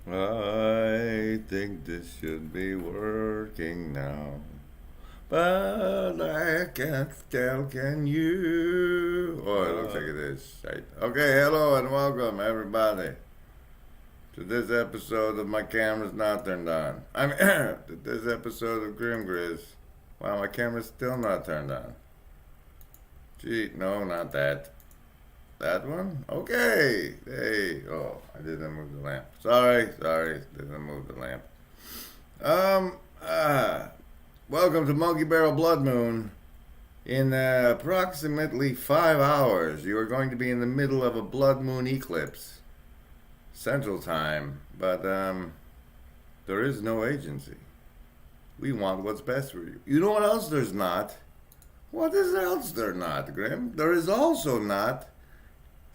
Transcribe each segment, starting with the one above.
I think this should be working now. But I can't tell, can you? Oh, it looks like it is. Right. Okay, hello and welcome, everybody, to this episode of My Camera's Not Turned On. To this episode of Grim Grizz. Wow, my camera's still not turned on. Gee, no, not that. That one? Okay. Hey. Oh, I didn't move the lamp. Sorry. Didn't move the lamp. Um, uh, Welcome to Monkey Barrel Blood Moon. In approximately 5 hours, you are going to be in the middle of a blood moon eclipse. Central time. But, there is no agency. We want what's best for you. You know what else there's not? What is else there not, Grim? There is also not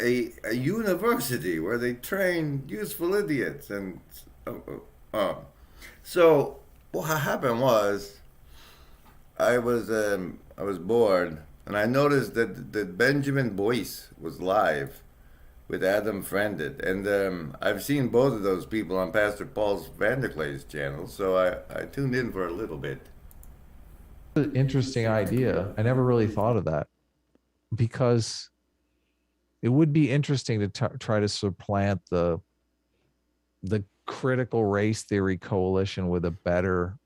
a university where they train useful idiots and so what happened was I was bored and I noticed that Benjamin Boyce was live with Adam Friended, and I've seen both of those people on Pastor Paul's Vanderklay's channel, so I tuned in for a little bit. Interesting idea. I never really thought of that, because it would be interesting to try to supplant the critical race theory coalition with a better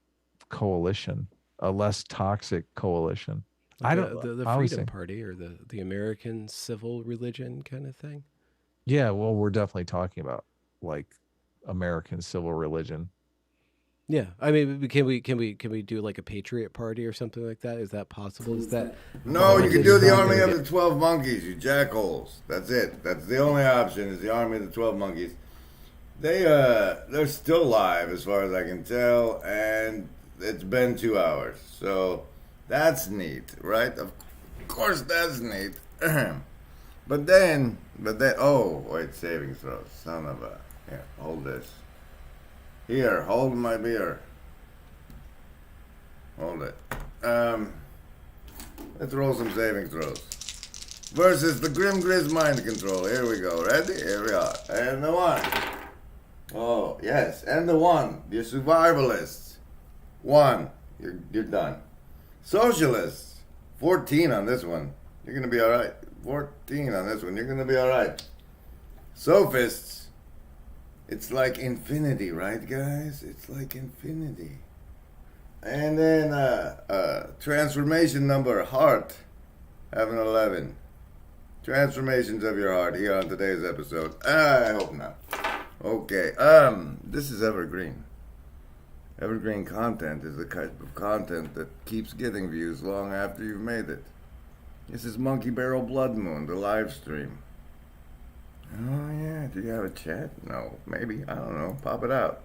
coalition, a less toxic coalition. Like I don't the Freedom Party or the American civil religion kind of thing. Yeah, well, we're definitely talking about like American civil religion. Yeah, I mean, can we do like a Patriot Party or something like that? Is that possible? Is that no? You can do the Army of the 12 Monkeys, you jackholes. That's it. That's the only option. Is the Army of the 12 Monkeys. They're still live as far as I can tell, and it's been 2 hours, so that's neat, right? Of course, that's neat. But then, oh wait, saving throws, son of a. Here, hold this. Here, hold my beer. Hold it. Let's roll some saving throws. Versus the Grim Grizz Mind Control. Here we go. Ready? Here we are. And the one. Oh, yes. And the one. You're survivalists. 1. You're done. Socialists. 14 on this one. You're going to be alright. 14 on this one. You're going to be alright. Sophists. It's like infinity, right, guys? It's like infinity. And then, transformation number, heart. Have an 11. Transformations of your heart here on today's episode. I hope not. Okay, this is Evergreen. Evergreen content is the type of content that keeps getting views long after you've made it. This is Monkey Barrel Blood Moon, the live stream. Oh yeah, do you have a chat? No, maybe, I don't know, pop it out.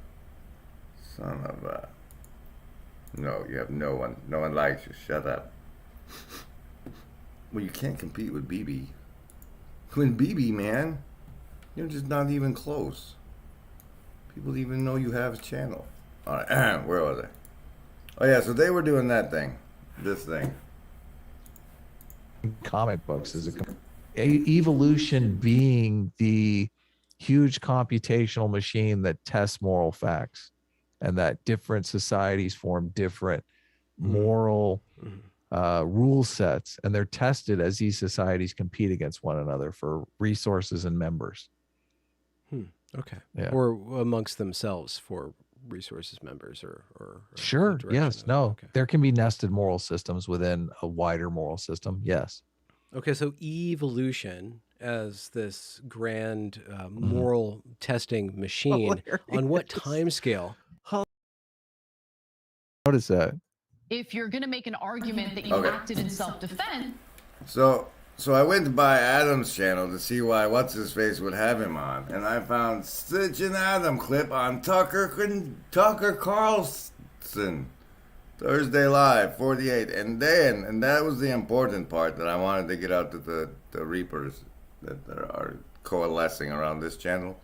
Son of a... No, you have no one. No one likes you, shut up. Well, you can't compete with BB. With BB, man, you're just not even close. People even know you have a channel. Alright, where was I? Oh yeah, so they were doing that thing. This thing. Comic books is evolution being the huge computational machine that tests moral facts, and that different societies form different moral rule sets, and they're tested as these societies compete against one another for resources and members. Okay. Yeah. Or amongst themselves for resources, members, or sure. Yes. No. Okay. There can be nested moral systems within a wider moral system. Yes. Okay. So evolution as this grand moral testing machine on what time scale? What is that? If you're going to make an argument that you acted in self-defense. So I went by Adam's channel to see why What's-His-Face would have him on, and I found such an Adam clip on Tucker Carlson, Thursday Live, 48, and that was the important part that I wanted to get out to the Reapers that are coalescing around this channel.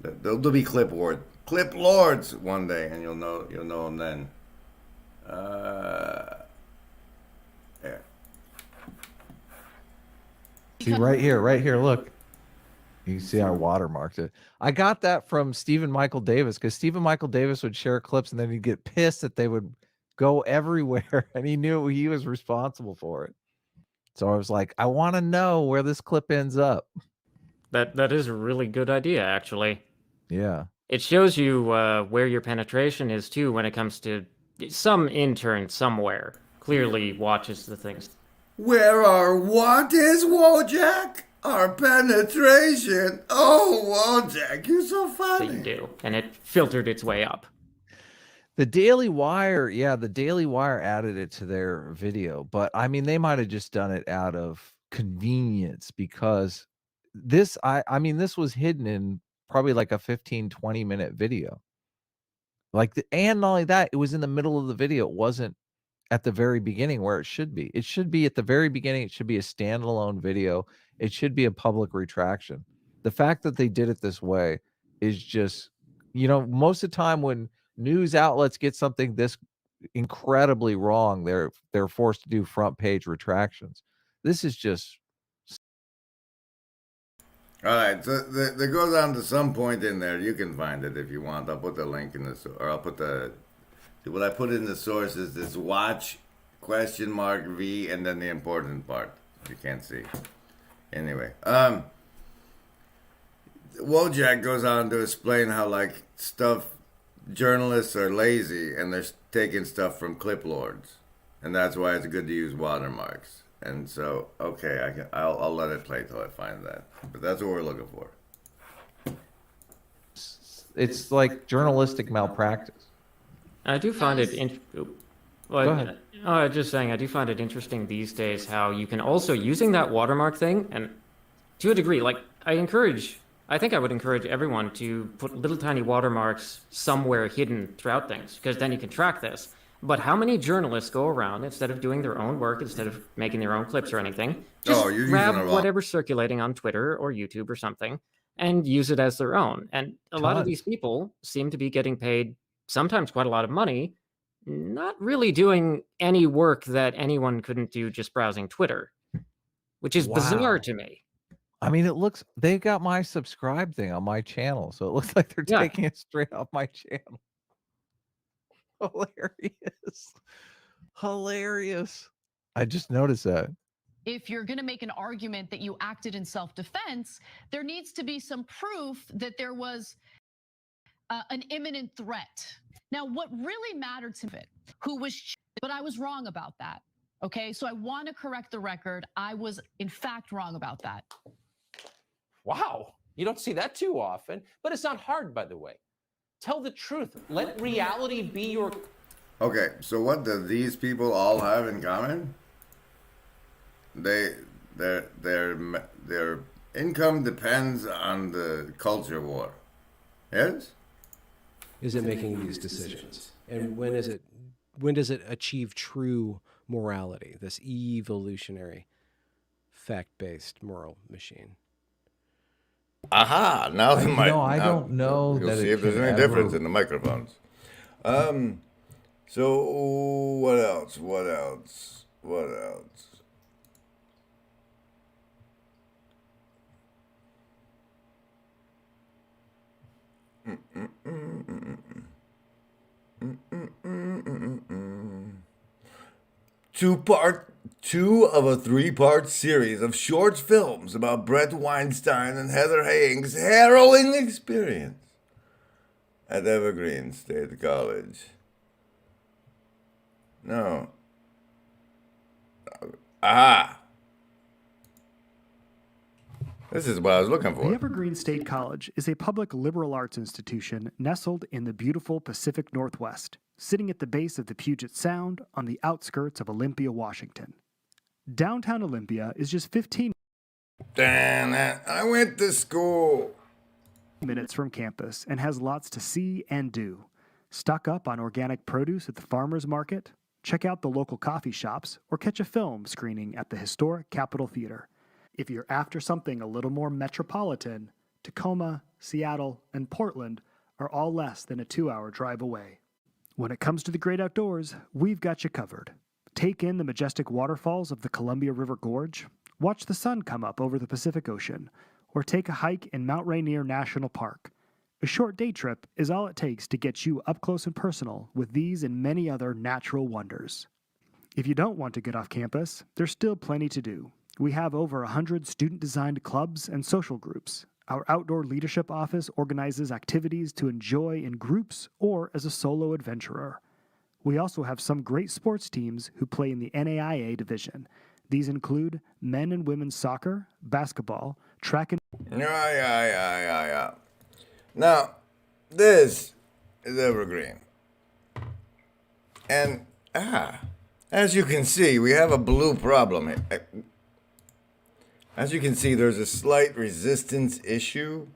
There'll be clip lords one day, and you'll know them then. Yeah. See, right here, look. You see, I watermarked it. I got that from Stephen Michael Davis because Stephen Michael Davis would share clips and then he'd get pissed that they would go everywhere, and he knew he was responsible for it. So I was like, I want to know where this clip ends up. That is a really good idea, actually. Yeah. It shows you where your penetration is too when it comes to some intern somewhere clearly watches the things. Where our what is, Wojak? Our penetration. Oh, Wojak, you're so funny. That you do, and it filtered its way up. The Daily Wire, the Daily Wire added it to their video, but I mean, they might have just done it out of convenience because this, I mean, this was hidden in probably like a 15-20 minute video. And not only that, it was in the middle of the video. It wasn't at the very beginning where it should be. It should be at the very beginning. It should be a standalone video. It should be a public retraction. The fact that they did it this way is just, most of the time when news outlets get something this incredibly wrong, they're forced to do front page retractions. This is just. All right, so there goes on to some point in there. You can find it if you want. I'll put the link in or I'll put what I put in the source is this watch $V and then the important part. You can't see. Anyway, Wojak goes on to explain how journalists are lazy and they're taking stuff from clip lords, and that's why it's good to use watermarks. And so, okay, I'll let it play till I find that. But that's what we're looking for. It's like journalistic malpractice. I do find it Go ahead. Just saying, I do find it interesting these days how you can also, using that watermark thing, and to a degree, I think I would encourage everyone to put little tiny watermarks somewhere hidden throughout things, because then you can track this. But how many journalists go around, instead of doing their own work, instead of making their own clips or anything, just grab whatever's circulating on Twitter or YouTube or something and use it as their own? And a lot of these people seem to be getting paid sometimes quite a lot of money, not really doing any work that anyone couldn't do just browsing Twitter, which is bizarre to me. I mean, they got my subscribe thing on my channel, so it looks like they're taking it straight off my channel. Hilarious. I just noticed that. If you're going to make an argument that you acted in self-defense, there needs to be some proof that there was an imminent threat. Now, what really mattered to it, but I was wrong about that. Okay, so I want to correct the record. I was, in fact, wrong about that. Wow, you don't see that too often, but it's not hard, by the way. Tell the truth. Let reality be your... Okay, so what do these people all have in common? Their income depends on the culture war. Yes? Is it making these decisions? And when does it achieve true morality, this evolutionary, fact-based moral machine? Aha! Now they might. No, I don't know. You'll see if there's any difference in the microphones. So what else? Two of a 3-part series of short films about Brett Weinstein and Heather Haying's harrowing experience at Evergreen College. No. Aha! This is what I was looking for. The Evergreen State College is a public liberal arts institution nestled in the beautiful Pacific Northwest, sitting at the base of the Puget Sound on the outskirts of Olympia, Washington. Downtown Olympia is just 15 Damn it, I went to school. minutes from campus and has lots to see and do. Stock up on organic produce at the farmers market, check out the local coffee shops, or catch a film screening at the historic Capitol Theater. If you're after something a little more metropolitan, Tacoma, Seattle, and Portland are all less than a 2-hour drive away. When it comes to the great outdoors, we've got you covered. Take in the majestic waterfalls of the Columbia River Gorge, watch the sun come up over the Pacific Ocean, or take a hike in Mount Rainier National Park. A short day trip is all it takes to get you up close and personal with these and many other natural wonders. If you don't want to get off campus, there's still plenty to do. We have over 100 student-designed clubs and social groups. Our outdoor leadership office organizes activities to enjoy in groups or as a solo adventurer. We also have some great sports teams who play in the NAIA division. These include men and women's soccer, basketball, track and... Yeah. Now, this is Evergreen. And, as you can see, we have a blue problem here. As you can see, there's a slight resistance issue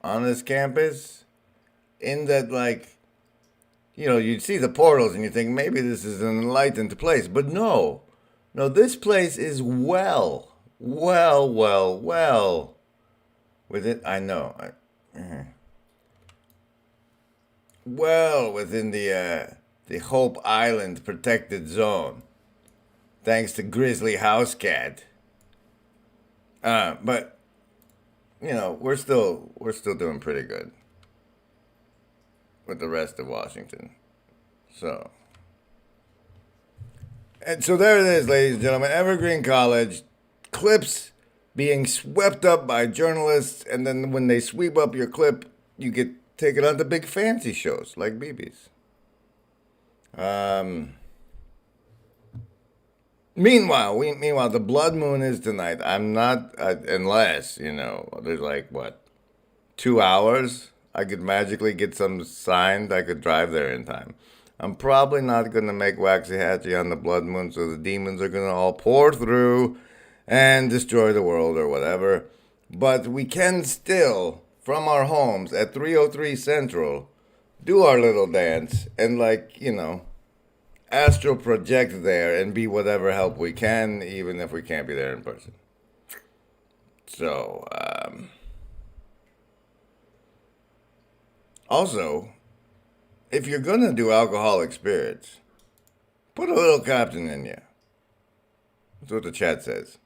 on this campus. In that, like, you know, you see the portals and you think maybe this is an enlightened place. But no. No, this place is well within, I know. Well within the Hope Island protected zone. Thanks to Grizzly House Cat. But you know, we're still doing pretty good with the rest of Washington. So there it is, ladies and gentlemen. Evergreen College, clips being swept up by journalists, and then when they sweep up your clip, you get taken on to big fancy shows like BB's. Meanwhile, the blood moon is tonight. I'm not, unless, you know, there's like, 2 hours? I could magically get some signed. I could drive there in time. I'm probably not going to make Waxahachie on the blood moon, so the demons are going to all pour through and destroy the world or whatever. But we can still, from our homes at 303 Central, do our little dance and, like, you know, astral project there and be whatever help we can, even if we can't be there in person. So, also, if you're gonna do alcoholic spirits, put a little captain in you. That's what the chat says.